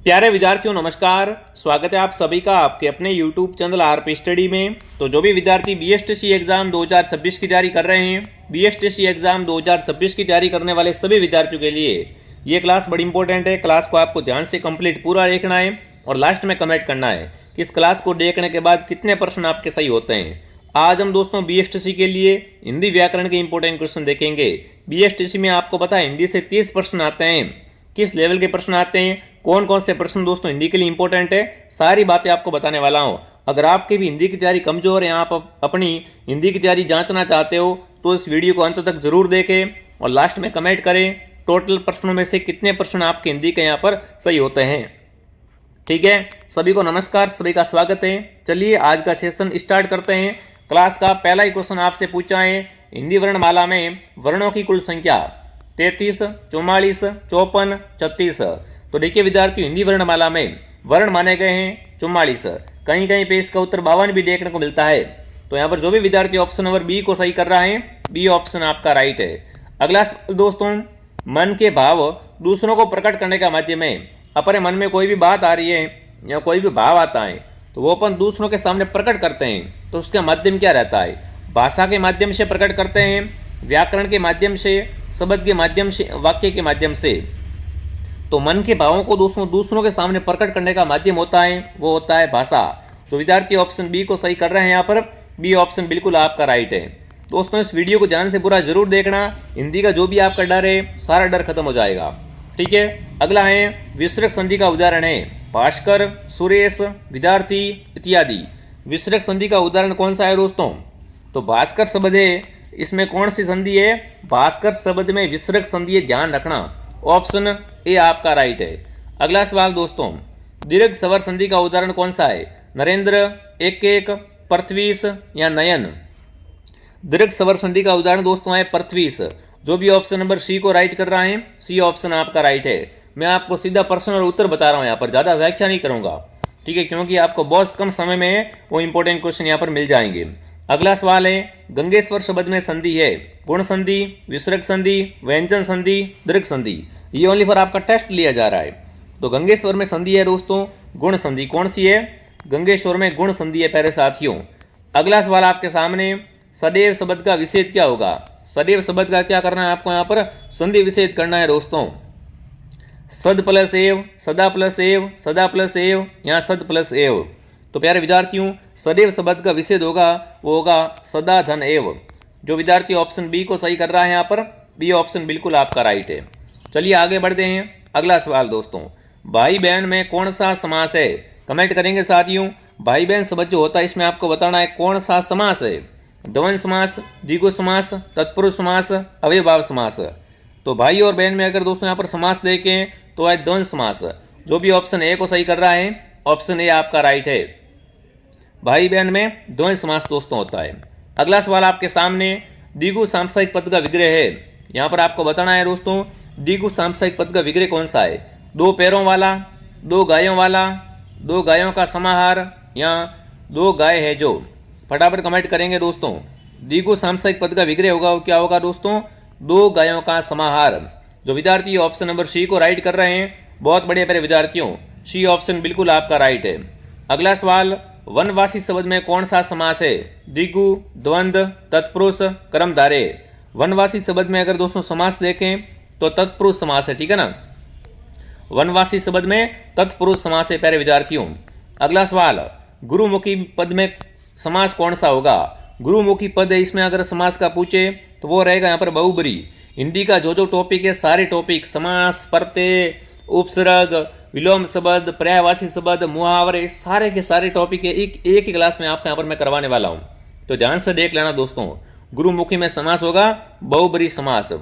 प्यारे विद्यार्थियों नमस्कार। स्वागत है आप सभी का आपके अपने YouTube चैनल आरपी स्टडी में। तो जो भी विद्यार्थी BSTC एग्जाम 2026 की तैयारी कर रहे हैं, BSTC एग्जाम 2026 की तैयारी करने वाले सभी विद्यार्थियों के लिए ये क्लास बड़ी इंपॉर्टेंट है। क्लास को आपको ध्यान से कंप्लीट पूरा देखना है और लास्ट में कमेंट करना है कि इस क्लास को देखने के बाद कितने प्रश्न आपके सही होते हैं। आज हम दोस्तों BSTC के लिए हिंदी व्याकरण के इंपॉर्टेंट क्वेश्चन देखेंगे। BSTC में आपको पता है हिंदी से 30 प्रश्न आते हैं। किस लेवल के प्रश्न आते हैं, कौन कौन से प्रश्न दोस्तों हिंदी के लिए इंपॉर्टेंट है, सारी बातें आपको बताने वाला हूं। अगर आपकी भी हिंदी की तैयारी कमजोर है, आप अपनी हिंदी की तैयारी जांचना चाहते हो तो इस वीडियो को अंत तक जरूर देखें और लास्ट में कमेंट करें टोटल प्रश्नों में से कितने प्रश्न आपके हिंदी के यहाँ पर सही होते हैं। ठीक है, सभी को नमस्कार, सभी का स्वागत है। चलिए आज का सेशन स्टार्ट करते हैं। क्लास का पहला ही क्वेश्चन आपसे पूछा है, हिंदी वर्णमाला में वर्णों की कुल संख्या 33, 44, 54, 36। तो देखिए विद्यार्थियों, हिंदी वर्णमाला में वर्ण माने गए हैं 44। कहीं कहीं पे इसका उत्तर 52 भी देखने को मिलता है। तो यहाँ पर जो भी विद्यार्थी ऑप्शन नंबर बी को सही कर रहा है, बी ऑप्शन आपका राइट है। अगला दोस्तों, मन के भाव दूसरों को प्रकट करने का माध्यम है। अपने मन में कोई भी बात आ रही है या कोई भी भाव आता है तो वो अपन दूसरों के सामने प्रकट करते हैं। तो उसका माध्यम क्या रहता है? भाषा के माध्यम से प्रकट करते हैं, व्याकरण के माध्यम से, शब्द के माध्यम से, वाक्य के माध्यम से। तो मन के भावों को दूसरों के सामने प्रकट करने का माध्यम होता है, वो होता है भाषा। तो विद्यार्थी ऑप्शन बी को सही कर रहे हैं। यहाँ पर बी ऑप्शन बिल्कुल आपका राइट है। दोस्तों इस वीडियो को ध्यान से पूरा जरूर देखना, हिंदी का जो भी आपका डर है सारा डर खत्म हो जाएगा। ठीक है, अगला है विसर्ग संधि का उदाहरण है भास्कर, सुरेश, विद्यार्थी इत्यादि। विसर्ग संधि का उदाहरण कौन सा है दोस्तों? तो भास्कर शब्द है, इसमें कौन सी संधि है? भास्कर शब्द में विसर्ग संधि है, ध्यान रखना। ऑप्शन ए आपका राइट है। अगला सवाल दोस्तों, दीर्घ स्वर संधि का उदाहरण कौन सा है? नरेंद्र, एक एक, पृथ्वीश या नयन। दीर्घ स्वर संधि का उदाहरण दोस्तों है पृथ्वीश। जो भी ऑप्शन नंबर सी को राइट कर रहा है, सी ऑप्शन आपका राइट है। मैं आपको सीधा प्रश्न और उत्तर बता रहा हूँ, यहाँ पर ज़्यादा व्याख्या नहीं करूँगा। ठीक है, क्योंकि आपको बहुत कम समय में वो इंपॉर्टेंट क्वेश्चन यहाँ पर मिल जाएंगे। अगला सवाल है, गंगेश्वर शब्द में संधि है गुण संधि, विसर्ग संधि, व्यंजन संधि, दीर्घ संधि। ये ओनली पर आपका टेस्ट लिया जा रहा है। तो गंगेश्वर में संधि है दोस्तों गुण संधि। कौन सी है? गंगेश्वर में गुण संधि है प्यारे साथियों। अगला सवाल आपके सामने, सदैव शब्द का विच्छेद क्या होगा? सदैव शब्द का क्या करना है आपको? यहाँ पर संधि विच्छेद करना है दोस्तों। सद प्लस एव, सदा प्लस एव, सदा प्लस एव, यहाँ सद प्लस एव। तो प्यारे विद्यार्थियों, सदैव शब्द का विच्छेद होगा वो होगा सदा धन एव। जो विद्यार्थी ऑप्शन बी को सही कर रहा है, यहाँ पर बी ऑप्शन बिल्कुल आपका राइट है। चलिए आगे बढ़ते हैं। अगला सवाल दोस्तों, भाई बहन में कौन सा समास है? कमेंट करेंगे साथियों। भाई बहन शब्द जो होता है इसमें आपको बताना है कौन सा समास है। द्वंद्व समास, द्विगु समास, तत्पुरुष समास, अव्ययभाव समास। तो भाई और बहन में अगर दोस्तों यहाँ पर समास देखें तो है द्वंद्व समास। जो भी ऑप्शन ए को सही कर रहा है, ऑप्शन ए आपका राइट है। भाई बहन में द्वंद्व समास दोस्तों होता है। अगला सवाल आपके सामने, द्विगु सामसायिक पद का विग्रह है। यहाँ पर आपको बताना है दोस्तों द्विगु सामसायिक पद का विग्रह कौन सा है? दो पैरों वाला, दो गायों वाला, दो गायों का समाहार या दो गाय है जो। फटाफट कमेंट करेंगे दोस्तों। द्विगु सामसायिक पद का विग्रह होगा वो क्या होगा दोस्तों? दो गायों का समाहार। जो विद्यार्थी ऑप्शन नंबर सी को राइट कर रहे हैं, बहुत बढ़िया प्यारे विद्यार्थियों, सी ऑप्शन बिल्कुल आपका राइट है। अगला सवाल, वनवासी शब्द में कौन सा समास है? द्विगु, द्वंद्व, तत्पुरुष, कर्मधारय। वनवासी शब्द में अगर दोस्तों समास देखें तो तत्पुरुष समास है। ठीक है ना, वनवासी शब्द में तत्पुरुष समास है प्यारे विद्यार्थियों। अगला सवाल, गुरुमुखी पद में समास कौन सा होगा? गुरुमुखी पद है, इसमें अगर समास का पूछे तो वो रहेगा यहाँ पर बहुब्री। हिंदी का जो टॉपिक है सारे टॉपिक, समास, प्रत्यय, उपसर्ग, विलोम शब्द, पर्यायवाची शब्द, मुहावरे, सारे के सारे टॉपिक है एक ही क्लास में आपको यहाँ पर मैं करवाने वाला हूँ। तो ध्यान से देख लेना दोस्तों। गुरुमुखी में समास होगा बहुब्री समास।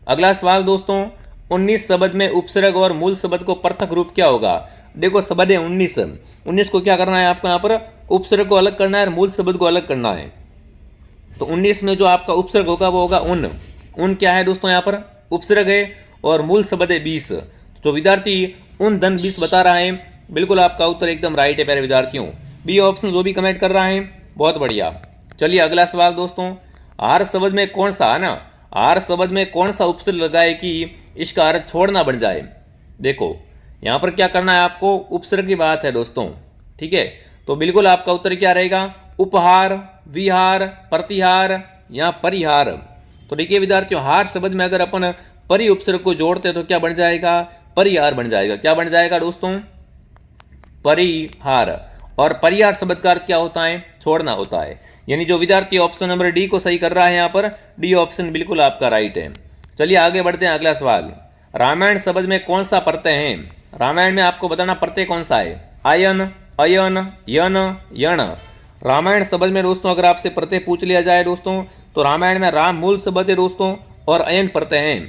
अगला सवाल दोस्तों, 19 शब्द में उपसर्ग और मूल शब्द को पृथक रूप क्या होगा? देखो शब्द है 19 को क्या करना है आपको? यहाँ पर उपसर्ग को अलग करना है और मूल शब्द को अलग करना है। तो 19 में जो आपका उपसर्ग होगा वो होगा उन क्या है दोस्तों? यहाँ पर उपसर्ग है और मूल शब्द है 20। जो विद्यार्थी उन धन 20 बता रहा है, बिल्कुल आपका उत्तर एकदम राइट है प्यारे विद्यार्थियों। बी ऑप्शन जो भी कमेंट कर रहा है बहुत बढ़िया। चलिए अगला सवाल दोस्तों, आर शब्द में कौन सा है ना, आर शब्द में कौन सा उपसर्ग लगाए कि इसका अर्थ छोड़ना बन जाए? देखो यहाँ पर क्या करना है आपको, उपसर्ग की बात है दोस्तों, ठीक है। तो बिल्कुल आपका उत्तर क्या रहेगा, उपहार, विहार, प्रतिहार या परिहार। तो देखिए विद्यार्थियों, हार शब्द में अगर अपन परि उपसर्ग को जोड़ते हैं तो क्या बन जाएगा, परिहार बन जाएगा। क्या बन जाएगा दोस्तों, परिहार। और परिहार शब्द का अर्थ क्या होता है, छोड़ना होता है। यानी जो विद्यार्थी ऑप्शन नंबर डी को सही कर रहा है यहाँ पर, डी ऑप्शन बिल्कुल आपका राइट है। चलिए आगे बढ़ते हैं, अगला सवाल, रामायण शब्द में कौन सा प्रत्यय है। रामायण में आपको बताना प्रत्यय कौन सा है, आयन, अयन, यन, यण। रामायण शब्द में दोस्तों अगर आपसे प्रत्यय पूछ लिया जाए दोस्तों, तो रामायण में राम मूल शब्द है दोस्तों और अयन प्रत्यय है।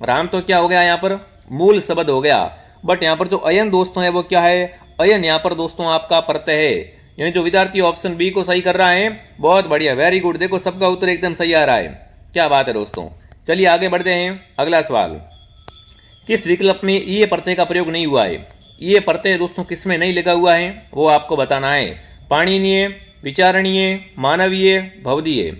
राम तो क्या हो गया यहाँ पर, मूल शब्द हो गया, बट यहाँ पर जो अयन दोस्तों है वो क्या है, अयन यहाँ पर दोस्तों आपका प्रत्यय है। यानी जो विद्यार्थी ऑप्शन बी को सही कर रहा है, बहुत बढ़िया, वेरी गुड। देखो सबका उत्तर एकदम सही आ रहा है, क्या बात है दोस्तों। चलिए आगे बढ़ते हैं, अगला सवाल, किस विकल्प में ये प्रत्यय का प्रयोग नहीं हुआ है। ये प्रत्यय दोस्तों किस में नहीं लिखा हुआ है वो आपको बताना है। पाणिनीय, विचारणीय, मानवीय, भवदीय।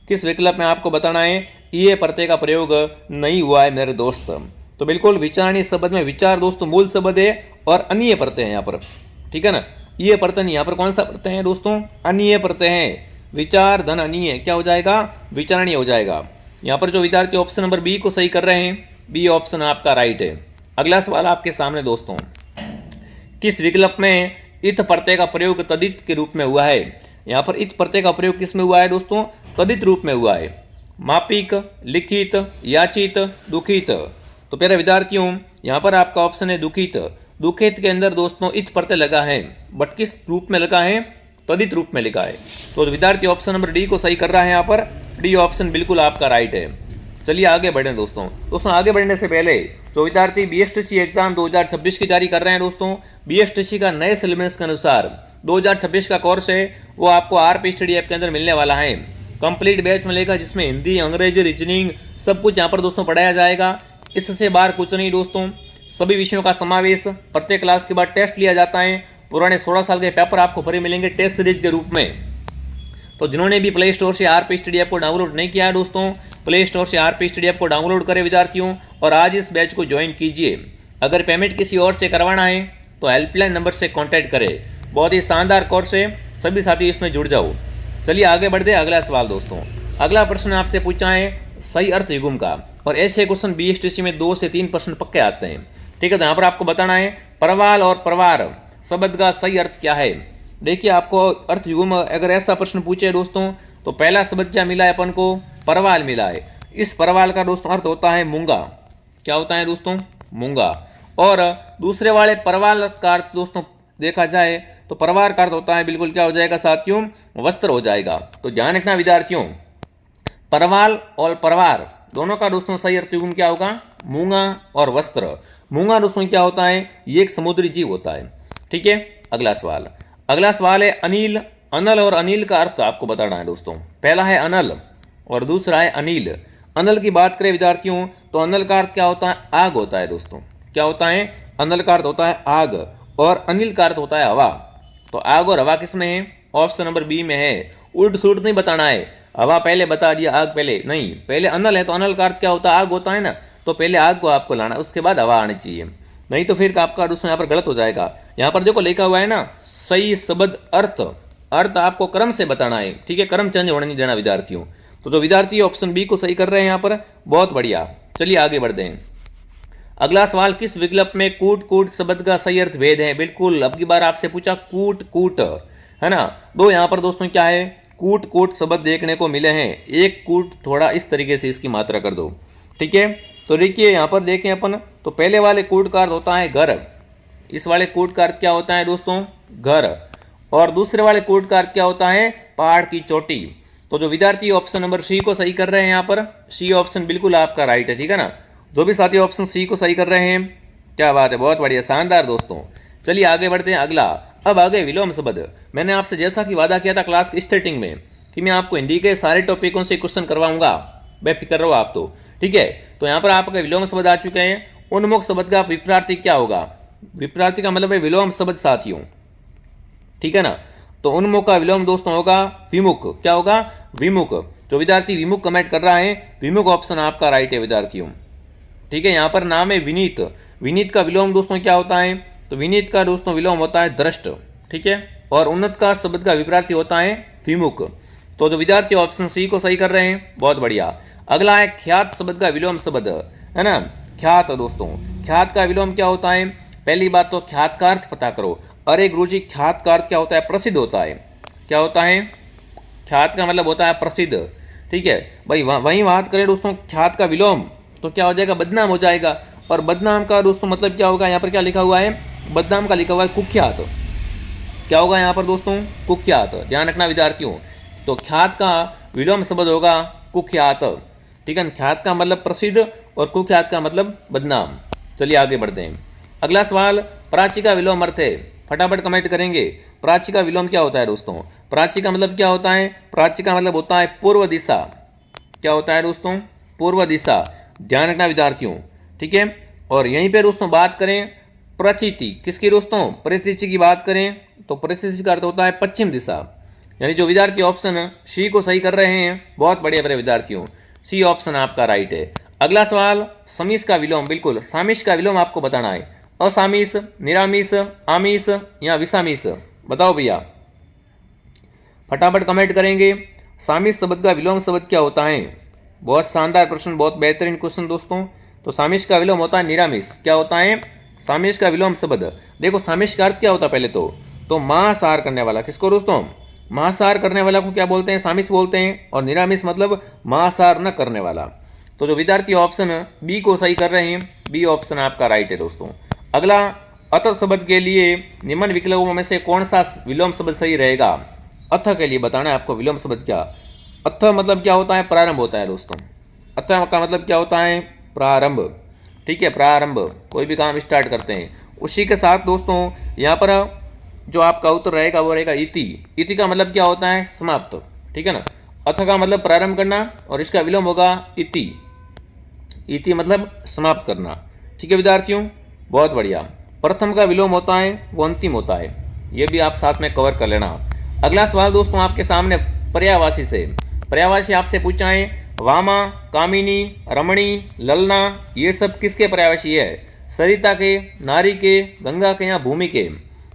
किस विकल्प में आपको बताना है ये प्रत्यय का प्रयोग नहीं हुआ है मेरे दोस्त। तो बिल्कुल विचारणीय शब्द में विचार दोस्तों मूल शब्द है और अनीय प्रत्यय है यहाँ पर, ठीक है ना। ये प्रत्यय यहाँ पर कौन सा प्रत्यय है दोस्तों, अनीय प्रत्यय है। विचार धन अनीय क्या हो जाएगा, विचारणीय हो जाएगा। यहाँ पर जो विद्यार्थी ऑप्शन नंबर बी को सही कर रहे हैं, बी ऑप्शन आपका राइट है। अगला सवाल आपके सामने दोस्तों, किस विकल्प में इत प्रत्यय का प्रयोग तदित के रूप में हुआ है। यहाँ पर इत प्रत्यय का प्रयोग किस में हुआ है दोस्तों, तदित रूप में हुआ है। मापिक, लिखित, याचित, दुखित। तो प्यारे विद्यार्थियों यहाँ पर आपका ऑप्शन है दुखित। दुखित के अंदर दोस्तों इत प्रत्यय लगा है, बट किस रूप में लगा है, तदित रूप में लिखा है। तो विद्यार्थी ऑप्शन नंबर डी को सही कर रहा है यहाँ पर, डी ऑप्शन बिल्कुल आपका राइट है। चलिए आगे बढ़ें दोस्तों आगे बढ़ने से पहले जो विद्यार्थी बीएसटीसी एग्जाम 2026 की तैयारी कर रहे हैं दोस्तों, बीएसटीसी का नए सिलेबस के अनुसार 2026 का कोर्स है वो आपको आरपी स्टडी ऐप के अंदर मिलने वाला है। कंप्लीट बैच मिलेगा जिसमें हिंदी, अंग्रेजी, रीजनिंग सब कुछ यहाँ पर दोस्तों पढ़ाया जाएगा। इससे बाहर कुछ नहीं दोस्तों, सभी विषयों का समावेश, प्रत्येक क्लास के बाद टेस्ट लिया जाता है। पुराने 16 साल के पेपर आपको फ्री मिलेंगे टेस्ट सीरीज के रूप में। तो जिन्होंने भी प्ले स्टोर से आरपी स्टडी ऐप को डाउनलोड नहीं किया है दोस्तों, प्ले स्टोर से आरपी स्टडी ऐप को डाउनलोड करें विद्यार्थियों और आज इस बैच को ज्वाइन कीजिए। अगर पेमेंट किसी और से करवाना है तो हेल्पलाइन नंबर से कॉन्टैक्ट करें। बहुत ही शानदार कोर्स है, सभी साथी इसमें जुड़ जाओ। चलिए आगे बढ़ते हैं, अगला सवाल दोस्तों। अगला प्रश्न आपसे पूछा है सही अर्थ युग्म का, और ऐसे क्वेश्चन बीएसटीसी में 2 से 3 प्रश्न पक्के आते हैं, ठीक है। तो यहाँ पर आपको बताना है परवाल और परवार शब्द का सही अर्थ क्या है। देखिए आपको अर्थ युग्म अगर ऐसा प्रश्न पूछे दोस्तों, तो पहला शब्द क्या मिला है अपन को, परवाल मिला है। इस परवाल का दोस्तों अर्थ होता है मूंगा। क्या होता है दोस्तों, मूंगा। और दूसरे वाले परवाल का अर्थ दोस्तों देखा जाए तो परवार का अर्थ होता है बिल्कुल क्या हो जाएगा साथियों, वस्त्र हो जाएगा। तो ध्यान रखना विद्यार्थियों, परवाल और परवार दोनों का दोस्तों सही अर्थ युग्म क्या होगा, मूंगा और वस्त्र। मूंगा दोस्तों क्या होता है, ये एक समुद्री जीव होता है, ठीक है। अगला सवाल है अनिल। अनल और अनिल का अर्थ आपको बताना है दोस्तों। पहला है अनल और दूसरा है अनिल। अनल की बात करें विद्यार्थियों तो अनल का अर्थ क्या होता है, आग होता है दोस्तों। क्या होता है, अनल का अर्थ होता है आग और अनिल का अर्थ होता है हवा। तो आग और हवा किस में है, ऑप्शन नंबर बी में है। उल्ट सुल्ट नहीं बताना है, हवा पहले बता दिया आग पहले नहीं, पहले अनल है तो अनल का अर्थ क्या होता है, आग होता है ना, तो पहले आग को आपको लाना, उसके बाद हवा आनी चाहिए, नहीं तो फिर आपका दोस्तों यहाँ पर गलत हो जाएगा। यहाँ पर देखो लिखा हुआ है ना सही शब्द अर्थ आपको क्रम से बताना है, ठीक है, क्रम चेंज होने नहीं देना विद्यार्थियों। तो जो विद्यार्थी ऑप्शन बी को सही कर रहे हैं यहाँ पर, बहुत बढ़िया। चलिए आगे बढ़ते हैं। अगला सवाल, किस विकल्प में कूट कूट शब्द का सही अर्थ भेद है। बिल्कुल अब की बार आपसे पूछा कूट कूट, है ना। दो यहाँ पर दोस्तों क्या है, कूट कूट शब्द देखने को मिले हैं। एक कूट थोड़ा इस तरीके से इसकी मात्रा कर दो, ठीक है। तो देखिए यहाँ पर देखें अपन, तो पहले वाले कूट का अर्थ होता है घर, इस वाले कूट का अर्थ क्या होता है दोस्तों, घर। और दूसरे वाले कूट का अर्थ क्या होता है, पहाड़ की चोटी। तो जो विद्यार्थी ऑप्शन नंबर सी को सही कर रहे हैं यहाँ पर, सी ऑप्शन बिल्कुल आपका राइट है, ठीक है ना। जो भी साथी ऑप्शन सी को सही कर रहे हैं, क्या बात है, बहुत बढ़िया, शानदार दोस्तों। चलिए आगे बढ़ते हैं। अगला, अब आगे विलोम शब्द। मैंने आपसे जैसा कि वादा किया था क्लास की स्टार्टिंग में कि मैं आपको हिंदी के सारे टॉपिकों से क्वेश्चन करवाऊंगा, बेफिक्र रहो आप तो, ठीक है। तो यहाँ पर आपके विलोम शब्द आ चुके हैं। उन्मुख शब्द का विपरार्थी क्या होगा, विपरार्थी का मतलब है विलोम शब्द साथियों, ठीक है ना। तो उन्मुख का विलोम दोस्तों होगा विमुख। क्या होगा, विमुख। जो विद्यार्थी विमुख कमेंट कर रहा है, विमुख ऑप्शन आपका राइट है विद्यार्थियों। ठीक है, यहाँ पर नाम है विनीत। विनीत का विलोम दोस्तों क्या होता है? तो विनीत का दोस्तों विलोम होता है दृष्ट। ठीक है, और उन्नत का शब्द का विपरीत होता है विमुख। तो जो विद्यार्थी ऑप्शन सी को सही कर रहे हैं, बहुत बढ़िया। अगला है ख्यात शब्द का विलोम शब्द, है ना। ख्यात दोस्तों, ख्यात का विलोम क्या होता है? पहली बात तो ख्यात का अर्थ पता करो। अरे गुरुजी, ख्यात का अर्थ क्या होता है? प्रसिद्ध होता है। क्या होता है? ख्यात का मतलब होता है प्रसिद्ध। ठीक है भाई, वहीं बात करें दोस्तों ख्यात का विलोम, तो क्या हो जाएगा? बदनाम हो जाएगा। और बदनाम का दोस्तों मतलब क्या होगा? यहाँ पर क्या लिखा हुआ है? बदनाम का लिखा हुआ है कुख्यात। क्या होगा यहाँ पर दोस्तों? कुख्यात। ध्यान रखना विद्यार्थियों। तो ख्यात का विलोम शब्द होगा कुख्यात। ठीक है, ख्यात का मतलब प्रसिद्ध और कुख्यात का मतलब बदनाम। चलिए आगे बढ़ते हैं। अगला सवाल, प्राची का विलोम अर्थ है। फटाफट कमेंट करेंगे। प्राची का विलोम क्या होता है दोस्तों? प्राची का मतलब क्या होता है? प्राची का मतलब होता है पूर्व दिशा। क्या होता है दोस्तों? पूर्व दिशा। ध्यान रखना विद्यार्थियों। ठीक है, और यहीं पे दोस्तों बात करें प्रचिति किसकी दोस्तों? परिचिति की बात करें तो परिचिति का अर्थ होता है पश्चिम दिशा। यानी जो विद्यार्थी ऑप्शन सी को सही कर रहे हैं, बहुत बढ़िया मेरे विद्यार्थियों, सी ऑप्शन आपका राइट है। अगला सवाल, समीस का विलोम। बिल्कुल, सामिस का विलोम आपको बताना है। असामिस, निरामिस, आमिस या विसामिस, बताओ भैया, फटाफट कमेंट करेंगे। सामिस शब्द का विलोम शब्द क्या होता है? बहुत शानदार प्रश्न, बहुत बेहतरीन क्वेश्चन दोस्तों। तो सामिस का विलोम होता है निरामिस। क्या होता है? सामिस का विलोम शब्द। देखो सामिस का अर्थ क्या होता है पहले तो मांसाहार करने वाला। किसको दोस्तों? मांसाहार करने वाला को क्या बोलते हैं? सामिस बोलते हैं। और निरामिस मतलब मांसाहार न करने वाला। तो जो विद्यार्थी ऑप्शन बी को सही कर रहे हैं, बी ऑप्शन आपका राइट है दोस्तों। अगला, अथ शब्द के लिए निम्न विकल्पों में से कौन सा विलोम शब्द सही रहेगा? अथ के लिए बताना है आपको विलोम शब्द क्या। अथ मतलब क्या होता है? प्रारंभ होता है दोस्तों। अथ का मतलब क्या होता है? प्रारंभ। ठीक है, प्रारंभ, कोई भी काम स्टार्ट करते हैं। उसी के साथ दोस्तों यहाँ पर जो आपका उत्तर रहेगा वो रहेगा इति। इति का मतलब क्या होता है? समाप्त। ठीक है ना, अथ का मतलब प्रारंभ करना और इसका विलोम होगा इति। इति मतलब समाप्त करना। ठीक है विद्यार्थियों, बहुत बढ़िया। प्रथम का विलोम होता है वो अंतिम होता है। ये भी आप साथ में कवर कर लेना। अगला सवाल दोस्तों आपके सामने पर्यायवाची से। पर्यायवाची आपसे पूछा है वामा, कामिनी, रमणी, ललना, ये सब किसके पर्यायवाची है? सरिता के, नारी के, गंगा के या भूमि के?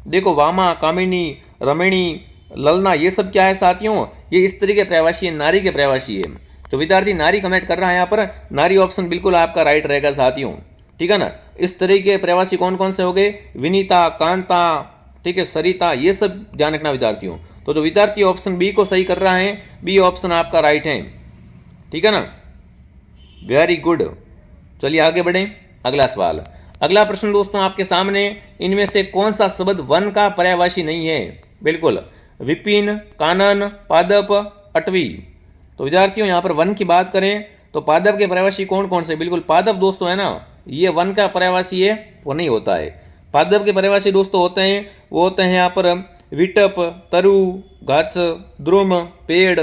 देखो वामा, कामिनी, रमणी, ललना, ये सब क्या है साथियों? ये स्त्री के पर्यायवाची है, नारी के पर्यायवाची है। तो विद्यार्थी नारी कमेंट कर रहा है यहाँ पर, नारी ऑप्शन बिल्कुल आपका राइट रहेगा साथियों। ठीक है ना, इस तरह के पर्यायवाची कौन कौन से हो गए? विनीता, कांता, ठीक है, सरिता, ये सब ध्यान रखना विद्यार्थियों। तो जो विद्यार्थी ऑप्शन बी को सही कर रहा है, बी ऑप्शन आपका राइट है। ठीक है ना, वेरी गुड। चलिए आगे बढ़ें। अगला सवाल, अगला प्रश्न दोस्तों आपके सामने, इनमें से कौन सा शब्द वन का पर्यायवाची नहीं है? बिल्कुल, विपिन, कानन, पादप, अटवी। तो विद्यार्थियों यहाँ पर वन की बात करें तो पादप के पर्यायवाची कौन कौन से? बिल्कुल पादप दोस्तों है ना, ये वन का पर्यायवाची है वो नहीं होता है। पादप के पर्यायवाची दोस्तों होते हैं, वो होते हैं यहाँ पर विटप, तरु, गाछ, द्रुम, पेड़।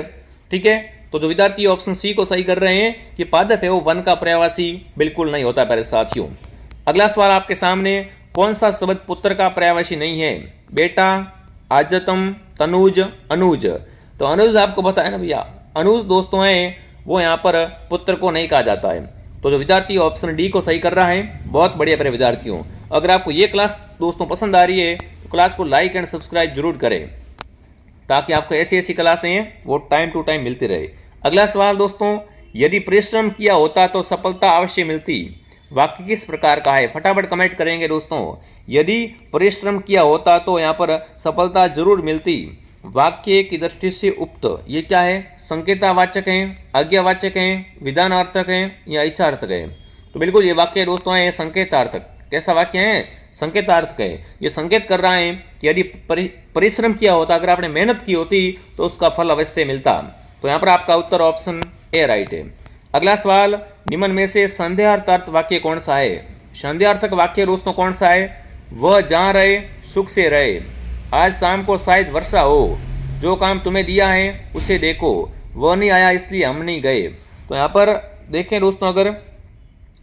ठीक है, तो जो विद्यार्थी ऑप्शन सी को सही कर रहे हैं कि पादप है वो वन का पर्यायवाची बिल्कुल नहीं होता प्यारे साथियों। अगला सवाल आपके सामने, कौन सा शब्द पुत्र का पर्यायवाची नहीं है? बेटा, आजतम, तनुज, अनुज। तो अनुज आपको पता है ना भैया, अनुज दोस्तों हैं वो यहाँ पर पुत्र को नहीं कहा जाता है। तो जो विद्यार्थी ऑप्शन डी को सही कर रहा है, बहुत बढ़िया मेरे विद्यार्थियों। अगर आपको ये क्लास दोस्तों पसंद आ रही है तो क्लास को लाइक एंड सब्सक्राइब जरूर करें, ताकि आपको ऐसी ऐसी क्लासें हैं वो टाइम टू टाइम मिलती रहे। अगला सवाल दोस्तों, यदि परिश्रम किया होता तो सफलता अवश्य मिलती, वाक्य किस प्रकार का है? फटाफट कमेंट करेंगे दोस्तों। यदि परिश्रम किया होता तो यहाँ पर सफलता जरूर मिलती, वाक्य की दृष्टि से उक्त, ये क्या है? संकेतावाचक हैं, आज्ञावाचक हैं, विधानार्थक हैं या इच्छार्थक है? तो बिल्कुल ये वाक्य दोस्तों है संकेतार्थक। कैसा वाक्य है? संकेतार्थक है। ये संकेत कर रहा है कि यदि परिश्रम किया होता, अगर आपने मेहनत की होती तो उसका फल अवश्य मिलता। तो यहाँ पर आपका उत्तर ऑप्शन ए राइट है। अगला सवाल, निम्न में से संदेहार्थक वाक्य कौन सा है? संदेहार्थक वाक्य दोस्तों कौन सा है? वह जहाँ रहे सुख से रहे, आज शाम को शायद वर्षा हो, जो काम तुम्हें दिया है उसे देखो, वह नहीं आया इसलिए हम नहीं गए। तो यहाँ पर देखें दोस्तों, अगर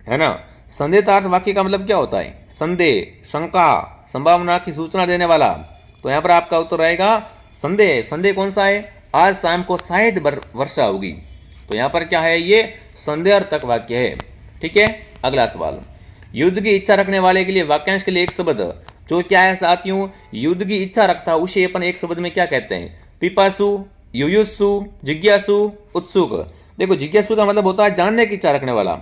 है ना, संदेहार्थ वाक्य का मतलब क्या होता है? संदेह, शंका, संभावना की सूचना देने वाला। तो यहाँ पर आपका उत्तर रहेगा संदेह। संदेह कौन सा है? आज शाम को शायद वर्षा होगी। तो यहाँ पर क्या है? ये संदेहार्थक वाक्य है। ठीक है, अगला सवाल, युद्ध की इच्छा रखने वाले के लिए वाक्यांश के लिए एक शब्द जो क्या है साथियों, युद्ध की इच्छा रखता है उसे अपन एक शब्द में क्या कहते हैं, पिपासु, युयुत्सु, जिज्ञासु, उत्सुक। देखो जिज्ञासु का मतलब होता है जानने की इच्छा रखने वाला,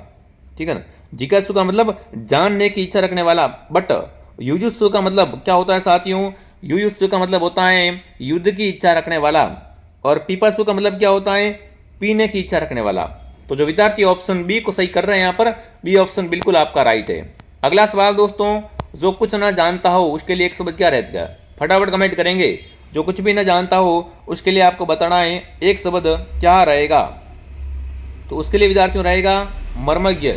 ठीक है ना, जिज्ञासु का मतलब जानने की इच्छा रखने वाला। बट युयुत्सु का मतलब क्या होता है साथियों, युयुत्सु का मतलब होता है युद्ध की इच्छा रखने वाला, और पिपासु का मतलब क्या होता है, पीने की इच्छा रखने वाला। तो जो विद्यार्थी ऑप्शन बी को सही कर रहे हैं यहाँ पर, बी ऑप्शन बिल्कुल आपका राइट है। अगला सवाल दोस्तों, जो कुछ ना जानता हो उसके लिए एक शब्द क्या रहेगा, फटाफट कमेंट करेंगे। जो कुछ भी ना जानता हो उसके लिए आपको बताना है एक शब्द क्या रहेगा। तो उसके लिए विद्यार्थियों रहेगा मर्मज्ञ।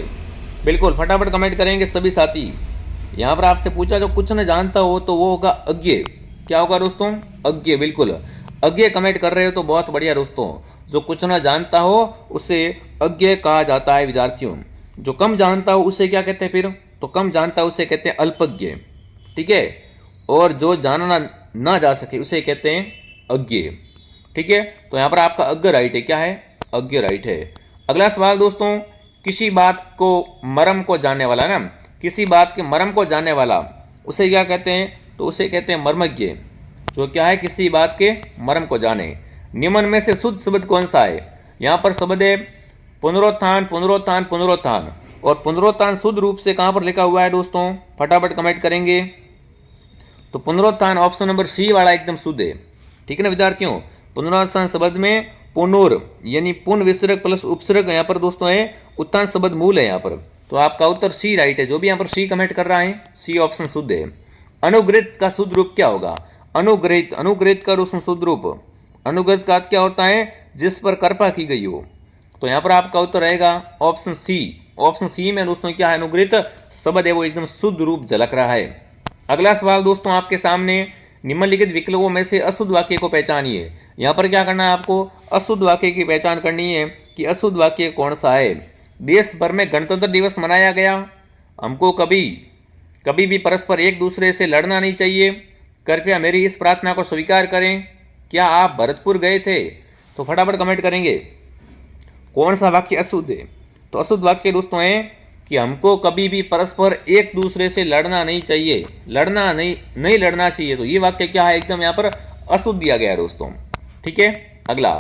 बिल्कुल फटाफट कमेंट करेंगे सभी साथी। यहाँ पर आपसे पूछा जो कुछ न जानता हो तो वो होगा अज्ञ। क्या होगा दोस्तों, अज्ञ। बिल्कुल अज्ञ कमेंट कर रहे हो तो बहुत बढ़िया दोस्तों। जो कुछ न जानता हो उसे अज्ञ कहा जाता है विद्यार्थियों। जो कम जानता हो उसे क्या कहते हैं फिर, तो कम जानता है उसे कहते हैं अल्पज्ञ, ठीक है। और जो जानना ना जा सके उसे कहते हैं अज्ञ, ठीक है। तो यहाँ पर आपका अज्ञ राइट है, क्या है, अज्ञ राइट है। अगला सवाल दोस्तों, किसी बात को मर्म को जानने वाला ना, किसी बात के मर्म को जानने वाला उसे क्या कहते हैं, तो उसे कहते हैं मर्मज्ञ। जो क्या है, किसी बात के मर्म को जाने। निम्न में से शुद्ध शब्द कौन सा है, यहाँ पर शब्द है पुनरुत्थान, पुनरुत्थान, पुनरुत्थान। और पुनरुत्थान शुद्ध रूप से कहाँ पर लिखा हुआ है दोस्तों, फटाफट कमेंट करेंगे। तो पुनरुत्थान ऑप्शन नंबर सी वाला एकदम शुद्ध है, ठीक है ना विद्यार्थियों। पुनरुत्थान शब्द में पुनोर यानी पुन विसर्ग प्लस उपसर्ग यहाँ पर दोस्तों है, उत्थान शब्द मूल है यहाँ पर। तो आपका उत्तर सी राइट है। जो भी यहाँ पर सी कमेंट कर रहा है, सी ऑप्शन शुद्ध है। अनुग्रहित का शुद्ध रूप क्या होगा, अनुग्रहित, अनुग्रहित का दोस्तों शुद्ध रूप, अनुग्रहित का क्या होता है, जिस पर कृपा की गई हो। तो यहाँ पर आपका उत्तर रहेगा ऑप्शन सी। ऑप्शन सी में दोस्तों क्या है, अनुग्रहित शब्द है वो एकदम शुद्ध रूप झलक रहा है। अगला सवाल दोस्तों आपके सामने, निम्नलिखित विकल्पों में से अशुद्ध वाक्य को पहचानिए। यहाँ पर क्या करना है आपको, अशुद्ध वाक्य की पहचान करनी है कि अशुद्ध वाक्य कौन सा है। देश भर में गणतंत्र दिवस मनाया गया, हमको कभी भी परस्पर एक दूसरे से लड़ना नहीं चाहिए, कृपया मेरी इस प्रार्थना को स्वीकार करें, क्या आप भरतपुर गए थे। तो फटाफट कमेंट करेंगे कौन सा वाक्य अशुद्ध है। तो अशुद्ध वाक्य दोस्तों है कि हमको कभी भी परस्पर एक दूसरे से लड़ना नहीं चाहिए, लड़ना नहीं लड़ना चाहिए। तो ये वाक्य क्या है, एकदम यहाँ पर अशुद्ध दिया गया है दोस्तों, ठीक है। अगला,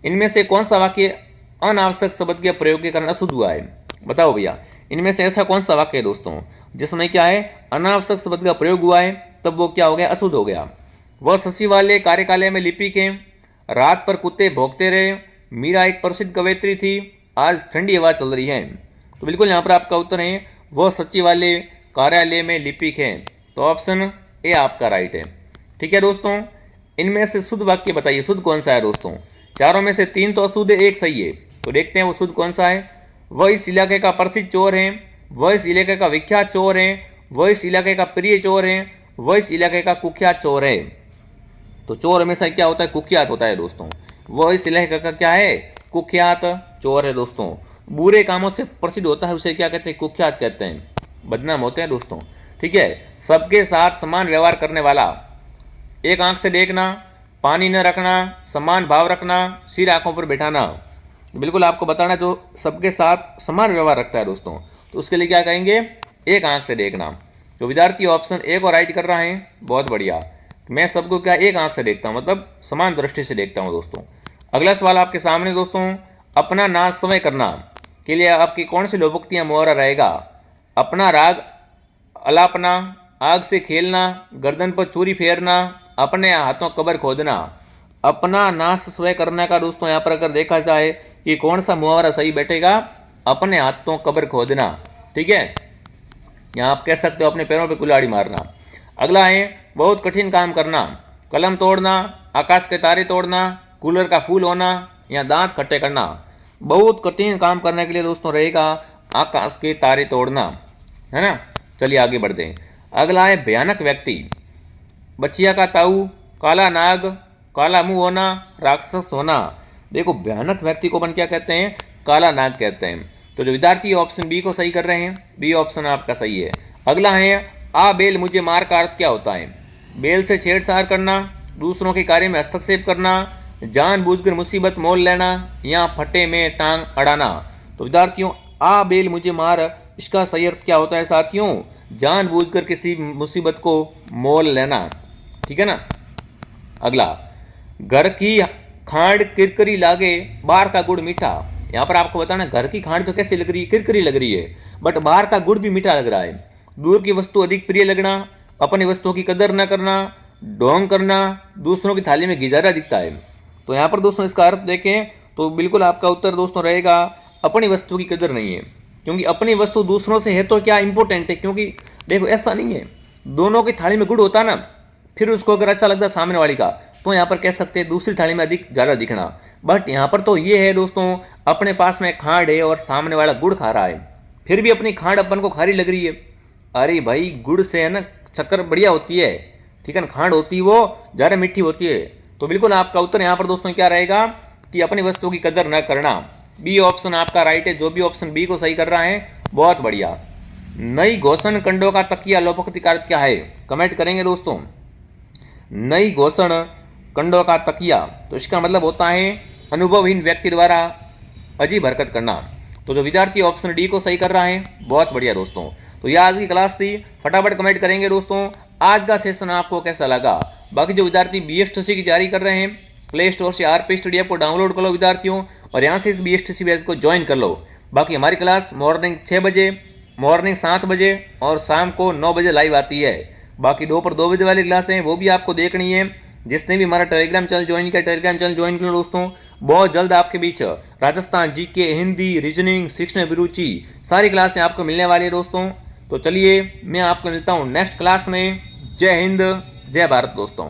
इनमें से कौन सा वाक्य अनावश्यक शब्द के प्रयोग के कारण अशुद्ध हुआ है, बताओ भैया। इनमें से ऐसा कौन सा वाक्य है दोस्तों जिसमें क्या है, अनावश्यक शब्द का प्रयोग हुआ है, तब वो क्या हो गया, अशुद्ध हो गया। वह सचिवालय कार्यकालय में लिपिक है, रात पर कुत्ते भौंकते रहे, मीरा एक प्रसिद्ध कवयित्री थी, आज ठंडी हवा चल रही है। तो बिल्कुल यहाँ पर आपका उत्तर है वह सचिवालय कार्यालय में लिपिक है। तो ऑप्शन ए आपका राइट है, ठीक है दोस्तों। इनमें से शुद्ध वाक्य बताइए, शुद्ध कौन सा है दोस्तों। चारों में से तीन तो अशुद्ध है, एक सही है। तो देखते हैं वो शुद्ध कौन सा है। वह इस इलाके का प्रसिद्ध चोर है, वह इस इलाके का विख्यात चोर है, वह इस इलाके का प्रिय चोर है, वह इस इलाके का कुख्यात चोर है। तो चोर हमेशा क्या होता है, कुख्यात होता है दोस्तों। वह इस इलाके का क्या है, कुख्यात चोर है दोस्तों। बुरे कामों से प्रसिद्ध होता है उसे क्या कहते हैं, कुख्यात कहते हैं, बदनाम होते हैं दोस्तों, ठीक है। सबके साथ समान व्यवहार करने वाला, एक आंख से देखना, पानी न रखना, समान भाव रखना, सिर आंखों पर बैठाना। बिल्कुल आपको बताना जो सबके साथ समान व्यवहार रखता है दोस्तों, तो उसके लिए क्या कहेंगे, एक आंख से देखना। जो विद्यार्थी ऑप्शन ए को राइट कर रहा है, बहुत बढ़िया। मैं सबको क्या एक आंख से देखता हूँ, मतलब समान दृष्टि से देखता हूँ दोस्तों। अगला सवाल आपके सामने दोस्तों, अपना नाच समय करना के लिए आपकी कौन सी लोकोक्तियाँ मुहावरा रहेगा। अपना राग अलापना, आग से खेलना, गर्दन पर चूरी फेरना, अपने हाथों कब्र खोदना। अपना नाश स्वयं करने का दोस्तों यहाँ पर अगर देखा जाए कि कौन सा मुहावरा सही बैठेगा, अपने हाथों कब्र खोदना, ठीक है। यहाँ आप कह सकते हो अपने पैरों पे कुल्हाड़ी मारना। अगला है बहुत कठिन काम करना, कलम तोड़ना, आकाश के तारे तोड़ना, कूलर का फूल होना या दांत खट्टे करना। बहुत कठिन काम करने के लिए दोस्तों रहेगा आकाश के तारे तोड़ना, है ना। चलिए आगे बढ़ते हैं। अगला है भयानक व्यक्ति, बचिया का ताऊ, काला नाग, काला मुंह होना, राक्षस होना। देखो भयानक व्यक्ति को अपन क्या कहते हैं, काला नाग कहते हैं। तो जो विद्यार्थी ऑप्शन बी को सही कर रहे हैं, बी ऑप्शन आपका सही है। अगला है आ बेल मुझे मार का अर्थ क्या होता है। बेल से छेड़छाड़ करना, दूसरों के कार्य में हस्तक्षेप करना, जानबूझकर मुसीबत मोल लेना या फटे में टांग अड़ाना। तो विद्यार्थियों आ बेल मुझे मार इसका सही अर्थ क्या होता है साथियों? जानबूझकर किसी मुसीबत को मोल लेना, ठीक है ना। अगला, घर की खांड किरकिरी लागे, बाहर का गुड़ मीठा। यहाँ पर आपको बताना, घर की खांड तो कैसी लग रही है? किरकिरी लग रही है, बट बाहर का गुड़ भी मीठा लग रहा है। दूर की वस्तु अधिक प्रिय लगना, अपनी वस्तुओं की कदर न करना, ढोंग करना, दूसरों की थाली में गिजारा दिखता है। तो यहाँ पर दोस्तों इसका अर्थ देखें तो बिल्कुल आपका उत्तर दोस्तों रहेगा अपनी वस्तु की कदर नहीं है, क्योंकि अपनी वस्तु दूसरों से है तो क्या इंपॉर्टेंट है। क्योंकि देखो ऐसा नहीं है, दोनों की थाली में गुड़ होता ना, फिर उसको अगर अच्छा लगता सामने वाली का, तो यहाँ पर कह सकते हैं दूसरी थाली में अधिक ज़्यादा दिखना। बट यहाँ पर तो ये है दोस्तों, अपने पास में खांड है और सामने वाला गुड़ खा रहा है, फिर भी अपनी खांड अपन को खारी लग रही है। अरे भाई, गुड़ से है ना शक्कर बढ़िया होती है, ठीक है ना, खांड होती है वो ज़्यादा मीठी होती है। तो बिल्कुल आपका उत्तर यहाँ पर दोस्तों क्या रहेगा कि अपनी वस्तु की कदर न करना। बी ऑप्शन आपका राइट है। जो भी ऑप्शन बी को सही कर रहा है बहुत बढ़िया। नई घोषण कंडों का तकिया लोपोक्ति का अर्थ क्या है? कमेंट करेंगे दोस्तों। नई घोषण कंडों का तकिया, तो इसका मतलब होता है अनुभवहीन व्यक्ति द्वारा अजीब हरकत करना। तो जो विद्यार्थी ऑप्शन डी को सही कर रहा है बहुत बढ़िया दोस्तों। तो यह आज की क्लास थी, फटाफट कमेंट करेंगे दोस्तों आज का सेशन आपको कैसा लगा। बाकी जो विद्यार्थी BSTC की तैयारी कर रहे हैं, प्ले स्टोर से RP स्टडी ऐप को डाउनलोड कर लो विद्यार्थियों, और यहाँ से इस BSTC बैच को ज्वाइन कर लो। बाकी हमारी क्लास मॉर्निंग 6 बजे, मॉर्निंग 7 बजे और शाम को 9 बजे लाइव आती है। बाकी दोपहर 2 बजे वाली क्लास है वो भी आपको देखनी है। जिसने भी हमारा टेलीग्राम चैनल ज्वाइन किया, टेलीग्राम चैनल ज्वाइन कर लो दोस्तों। बहुत जल्द आपके बीच राजस्थान GK, हिंदी, रीजनिंग, शिक्षण अभिरुचि सारी क्लासें आपको मिलने वाली है दोस्तों। तो चलिए मैं आपको मिलता हूँ नेक्स्ट क्लास में। जय हिंद, जय भारत दोस्तों।